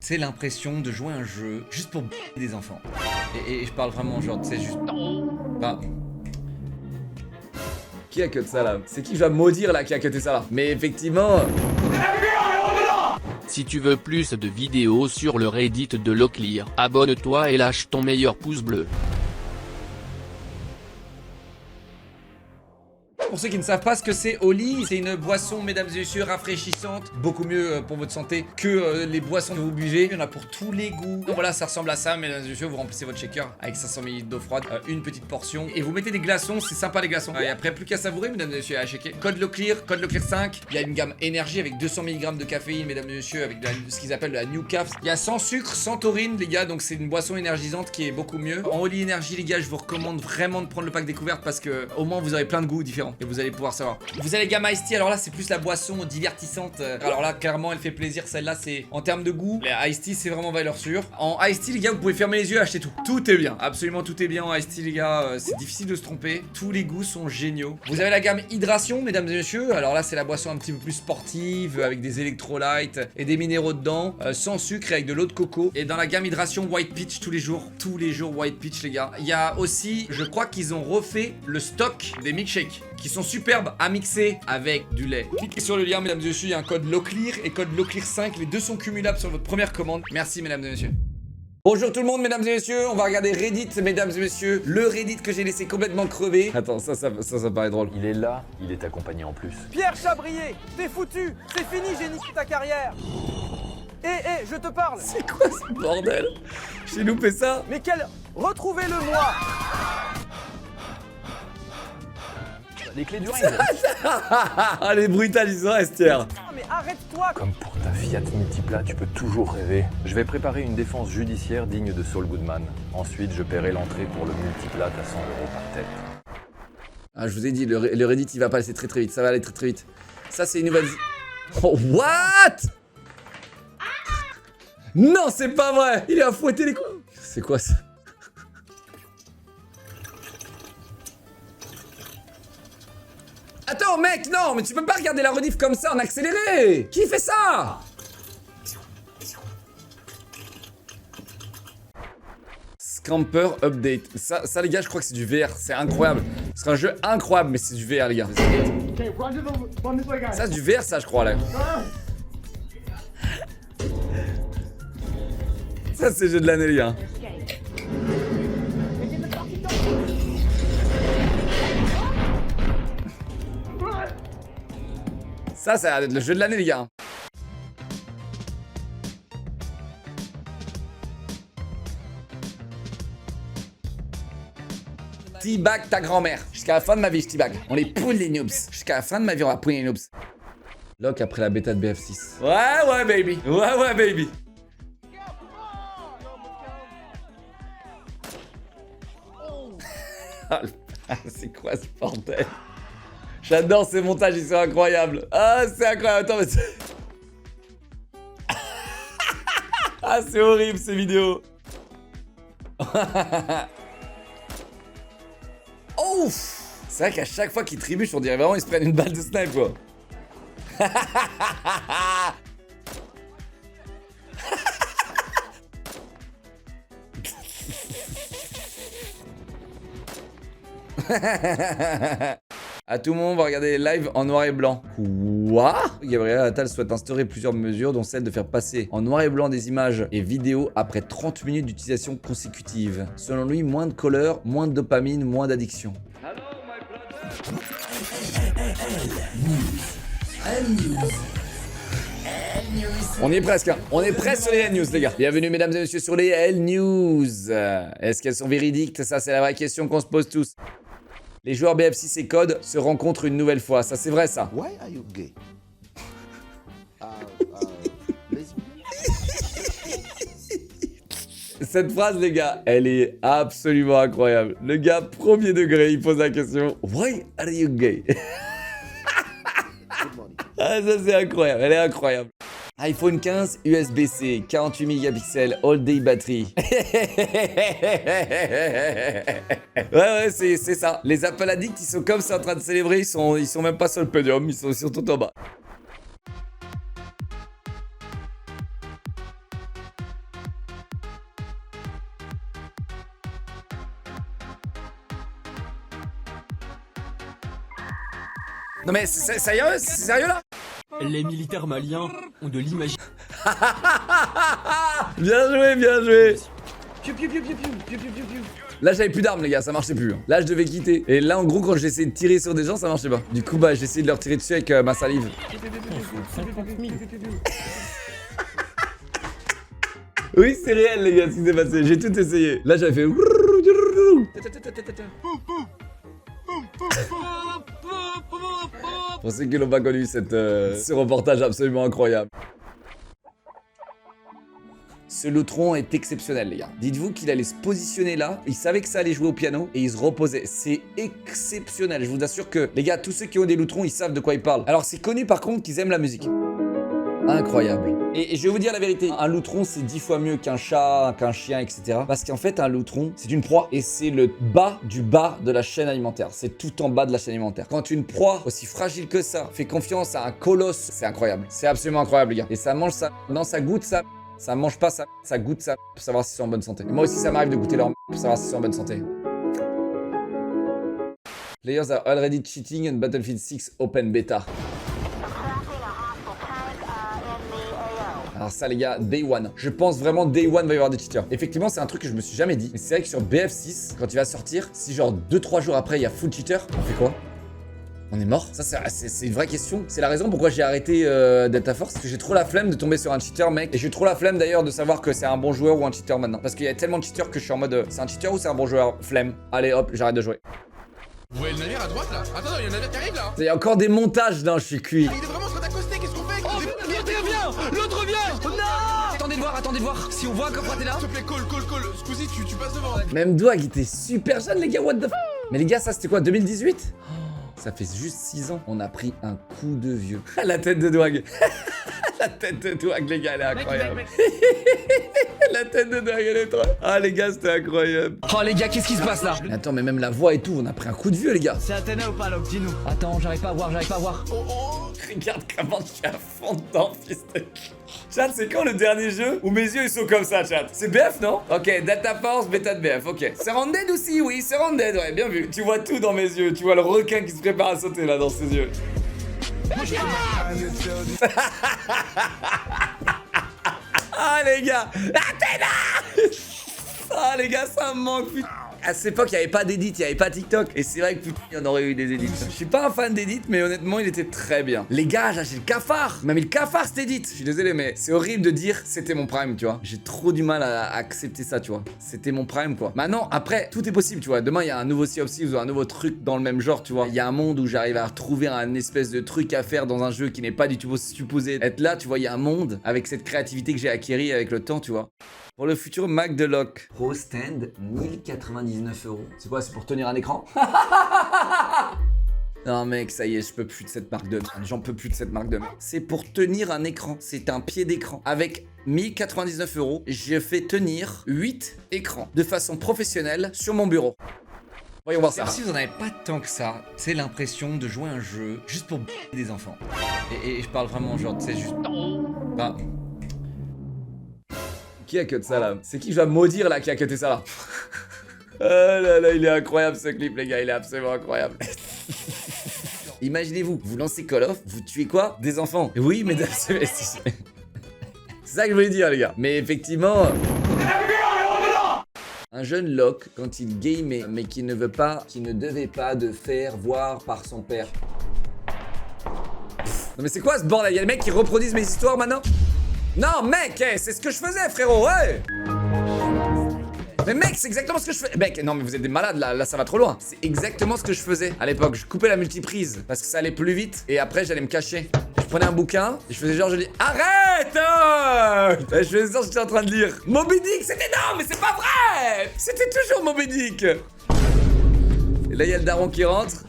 c'est l'impression de jouer un jeu juste pour des enfants. Et je parle vraiment genre, tu sais, juste... Bah... Qui a cut ça là? C'est qui je vais maudire là qui a cuté ça là? Mais effectivement... Si tu veux plus de vidéos sur le Reddit de Locklear, abonne-toi et lâche ton meilleur pouce bleu. Pour ceux qui ne savent pas ce que c'est Oli, c'est une boisson, mesdames et messieurs, rafraîchissante, beaucoup mieux pour votre santé que les boissons que vous buvez. Il y en a pour tous les goûts. Donc voilà, ça ressemble à ça, mesdames et messieurs. Vous remplissez votre shaker avec 500 ml d'eau froide, une petite portion, et vous mettez des glaçons. C'est sympa les glaçons. Et après, plus qu'à savourer, mesdames et messieurs, à shaker. Code Locklear 5. Il y a une gamme énergie avec 200 mg de caféine, mesdames et messieurs, avec ce qu'ils appellent de la New Caf. Il y a sans sucre, sans taurine, les gars. Donc c'est une boisson énergisante qui est beaucoup mieux. En Oli Énergie, les gars, je vous recommande vraiment de prendre le pack découverte parce que au moins vous aurez plein de goûts différents et vous allez pouvoir savoir. Vous avez gamme Ice Tea, alors là c'est plus la boisson divertissante. Alors là clairement elle fait plaisir, celle-là c'est en termes de goût. Les Ice Tea c'est vraiment valeur sûre. En Ice Tea les gars vous pouvez fermer les yeux et acheter tout. Tout est bien, absolument tout est bien en Ice Tea les gars. C'est difficile de se tromper, tous les goûts sont géniaux. Vous avez la gamme Hydration mesdames et messieurs. Alors là c'est la boisson un petit peu plus sportive avec des électrolytes et des minéraux dedans, sans sucre et avec de l'eau de coco. Et dans la gamme Hydration White Peach tous les jours White Peach les gars. Il y a aussi, je crois qu'ils ont refait le stock des milkshakes qui sont superbes à mixer avec du lait. Cliquez sur le lien mesdames et messieurs, il y a un code Locklear et code Locklear 5, les deux sont cumulables sur votre première commande. Merci mesdames et messieurs. Bonjour tout le monde mesdames et messieurs, on va regarder Reddit mesdames et messieurs, le Reddit que j'ai laissé complètement crever. Attends, ça paraît drôle. Il est là, il est accompagné en plus. Pierre Chabrier, t'es foutu, c'est fini, j'ai niqué ta carrière. Je te parle. C'est quoi ce bordel? J'ai loupé ça. Mais quel... Retrouvez-le-moi. Les clés du ring. Ah les bruitages ils sont restières. Putain, mais arrête-toi. Comme pour ta Fiat Multipla, tu peux toujours rêver. Je vais préparer une défense judiciaire digne de Saul Goodman. Ensuite, je paierai l'entrée pour le Multiplat à 100 € par tête. Ah je vous ai dit, le Reddit il va passer très vite, ça va aller très vite. Ça c'est une nouvelle... Oh what? Non c'est pas vrai. Il est à fouetter les coups. C'est quoi ça? Attends mec, non, mais tu peux pas regarder la rediff comme ça en accéléré. Qui fait ça? Scamper Update. Ça les gars, je crois que c'est du VR, c'est incroyable. C'est un jeu incroyable, mais c'est du VR les gars. Ça c'est du VR ça je crois là. Ça c'est le jeu de l'année les gars. Ça a l'air d'être le jeu de l'année les gars. Teabag ta grand-mère. Jusqu'à la fin de ma vie je teabag. On les pouille les noobs. Jusqu'à la fin de ma vie on va pouiller les noobs. Lock après la bêta de BF6. Ouais baby. Ouais baby. C'est quoi ce bordel? J'adore ces montages, ils sont incroyables. Ah, c'est incroyable. Attends, mais ah, c'est horrible ces vidéos. Ouf. C'est vrai qu'à chaque fois qu'ils trébuchent, on dirait vraiment qu'ils se prennent une balle de snipe, quoi. À tout moment, on va regarder les lives en noir et blanc. Quoi? Gabriel Attal souhaite instaurer plusieurs mesures, dont celle de faire passer en noir et blanc des images et vidéos après 30 minutes d'utilisation consécutive. Selon lui, moins de couleurs, moins de dopamine, moins d'addiction. On y est presque, hein. On est presque sur les L News, les gars. Bienvenue, mesdames et messieurs, sur les L News. Est-ce qu'elles sont véridiques? Ça, c'est la vraie question qu'on se pose tous. Les joueurs BF6 et Code se rencontrent une nouvelle fois. Ça, c'est vrai, ça. Why are you gay? Cette phrase, les gars, elle est absolument incroyable. Le gars, premier degré, il pose la question « Why are you gay ?» Ah, ça, c'est incroyable. Elle est incroyable. iPhone 15 USB-C, 48 mégapixels, all day batterie. ouais, c'est ça. Les Apple Addicts, ils sont comme ça en train de célébrer. Ils sont même pas sur le podium, ils sont tout en bas. Non mais c'est sérieux là? Les militaires maliens ont de l'imagination. Bien joué, bien joué. Là j'avais plus d'armes les gars, ça marchait plus. Là je devais quitter. Et là en gros quand j'ai essayé de tirer sur des gens ça marchait pas. Du coup bah j'ai essayé de leur tirer dessus avec ma salive. Oui c'est réel les gars ce qui s'est passé, j'ai tout essayé. Là j'avais fait... Pour ceux qui n'ont pas connu ce reportage absolument incroyable. Ce loutron est exceptionnel les gars. Dites-vous qu'il allait se positionner là, il savait que ça allait jouer au piano et il se reposait. C'est exceptionnel, je vous assure que les gars, tous ceux qui ont des loutrons, ils savent de quoi ils parlent. Alors c'est connu par contre qu'ils aiment la musique. Incroyable. Et je vais vous dire la vérité, un loutron c'est 10 fois mieux qu'un chat, qu'un chien, etc. Parce qu'en fait un loutron c'est une proie et c'est le bas du bas de la chaîne alimentaire. C'est tout en bas de la chaîne alimentaire. Quand une proie aussi fragile que ça fait confiance à un colosse, c'est incroyable. C'est absolument incroyable les gars. Et ça mange ça, non ça goûte ça. Ça mange pas ça, ça goûte ça pour savoir s'ils sont en bonne santé. Et moi aussi ça m'arrive de goûter leur pour savoir s'ils sont en bonne santé. Players are already cheating in Battlefield 6 Open Beta. Alors ça les gars, Day One. Je pense vraiment Day One va y avoir des cheaters. Effectivement c'est un truc que je me suis jamais dit. Mais c'est vrai que sur BF6, quand il va sortir, si genre 2-3 jours après il y a full cheater, on fait quoi? On est mort? Ça c'est une vraie question. C'est la raison pourquoi j'ai arrêté Delta Force. Parce que j'ai trop la flemme de tomber sur un cheater mec. Et j'ai trop la flemme d'ailleurs de savoir que c'est un bon joueur ou un cheater maintenant. Parce qu'il y a tellement de cheaters que je suis en mode c'est un cheater ou c'est un bon joueur? Flemme. Allez hop, j'arrête de jouer. Vous voyez le navire à droite là? Attends, il y a un navire qui arrive là! Il y a encore des montages, non, je suis cuit. Il est vraiment en train d'accoster, qu'est-ce qu'on fait? L'autre vient. Non. Attendez de voir. Si on voit qu'un t'es là. S'il te plaît, call. Squeezie, tu passes devant. Même Dwag était super jeune les gars, what the f. Mais les gars, ça c'était quoi, 2018? Ça fait juste 6 ans. On a pris un coup de vieux. La tête de Dwag. La tête de Dwag, les gars, elle est incroyable. La tête de Dwag, elle est trop... Ah les gars, c'était incroyable. Oh les gars, qu'est-ce qui se passe là? Mais attends, mais même la voix et tout, on a pris un coup de vieux les gars. C'est Athéna ou pas, Locke? Dis-nous. Attends, j'arrive pas à voir. Regarde comment je suis à fond dedans, fils de... Chat, c'est quand le dernier jeu où mes yeux ils sont comme ça, chat? C'est BF, non? Ok, Data Force, bêta de BF, ok. C'est Rounded aussi, oui, c'est Rounded, ouais, bien vu. Tu vois tout dans mes yeux, tu vois le requin qui se prépare à sauter là dans ses yeux. Ah les gars, Athéna. Ah les gars, ça me manque, putain. À cette époque, il n'y avait pas d'édit, il n'y avait pas TikTok. Et c'est vrai que putain, il y en aurait eu des édits. Je suis pas un fan d'édit, mais honnêtement, il était très bien. Les gars, j'ai acheté le cafard. Même le cafard, c'était édit. Je suis désolé, mais c'est horrible de dire c'était mon prime, tu vois. J'ai trop du mal à accepter ça, tu vois. C'était mon prime, quoi. Maintenant, après, tout est possible, tu vois. Demain, il y a un nouveau Sea of Thieves ou un nouveau truc dans le même genre, tu vois. Il y a un monde où j'arrive à trouver un espèce de truc à faire dans un jeu qui n'est pas du tout supposé être là, tu vois. Il y a un monde avec cette créativité que j'ai acquérie avec le temps, tu vois. Pour le futur Mac de Locke. Pro stand, 1099 €. C'est quoi, c'est pour tenir un écran? Non mec, ça y est, je peux plus de cette marque de merde. J'en peux plus de cette marque de merde. C'est pour tenir un écran. C'est un pied d'écran. Avec 1099 €, je fais tenir 8 écrans de façon professionnelle sur mon bureau. Voyons voir ça. Si vous n'en avez pas tant que ça, c'est l'impression de jouer un jeu juste pour des enfants. Et je parle vraiment genre, c'est juste... Bah... Qui a cut ça là? C'est qui je vais maudire là qui a cuté ça là? Oh là là, il est incroyable ce clip les gars, il est absolument incroyable. Imaginez-vous, vous lancez Call of, vous tuez quoi? Des enfants. Oui mesdames, c'est ça que je voulais dire les gars. Mais effectivement... Un jeune Locke, quand il gamait, mais qui ne devait pas de faire voir par son père. Non mais c'est quoi ce bordel? Y'a des mecs qui reproduisent mes histoires maintenant? Non mec, hey, c'est ce que je faisais frérot, ouais. Mais mec, c'est exactement ce que je fais. Mec, non mais vous êtes des malades là ça va trop loin. C'est exactement ce que je faisais à l'époque. Je coupais la multiprise parce que ça allait plus vite et après j'allais me cacher. Je prenais un bouquin et je faisais genre, je dis arrête. Et je faisais genre, j'étais en train de lire Moby Dick, c'était non mais c'est pas vrai. C'était toujours Moby Dick. Et là il y a le daron qui rentre.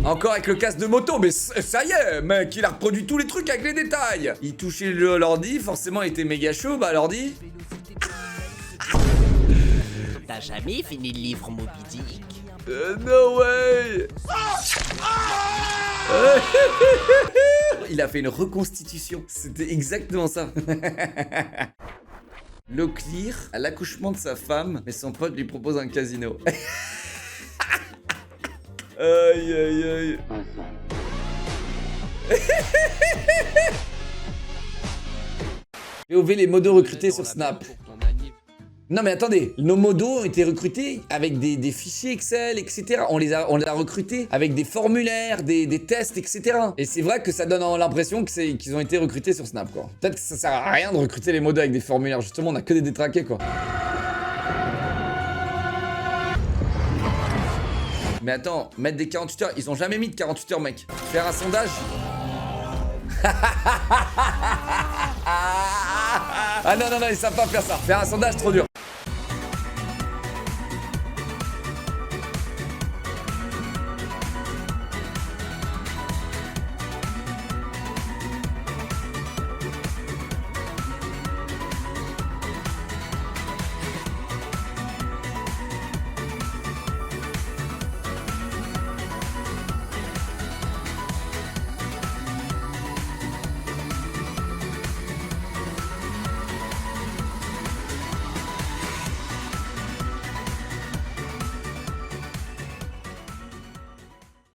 Encore avec le casque de moto, mais ça y est, mec, il a reproduit tous les trucs avec les détails. Il touchait l'ordi, forcément il était méga chaud, bah l'ordi. T'as jamais fini le livre Moby Dick? No way. Il a fait une reconstitution, c'était exactement ça. Locklear, à l'accouchement de sa femme, mais son pote lui propose un casino. Aïe aïe aïe. VOV les modos recrutés sur Snap. Non mais attendez, nos modos ont été recrutés avec des fichiers Excel, etc. On les a recrutés avec des formulaires, des tests, etc. Et c'est vrai que ça donne l'impression qu'ils ont été recrutés sur Snap, quoi. Peut-être que ça sert à rien de recruter les modos avec des formulaires, justement, on a que des détraqués, quoi. Mais attends, mettre des 48 heures, ils ont jamais mis de 48 heures, mec. Faire un sondage. Ah non, non, non, ils savent pas faire ça. Faire un sondage, trop dur.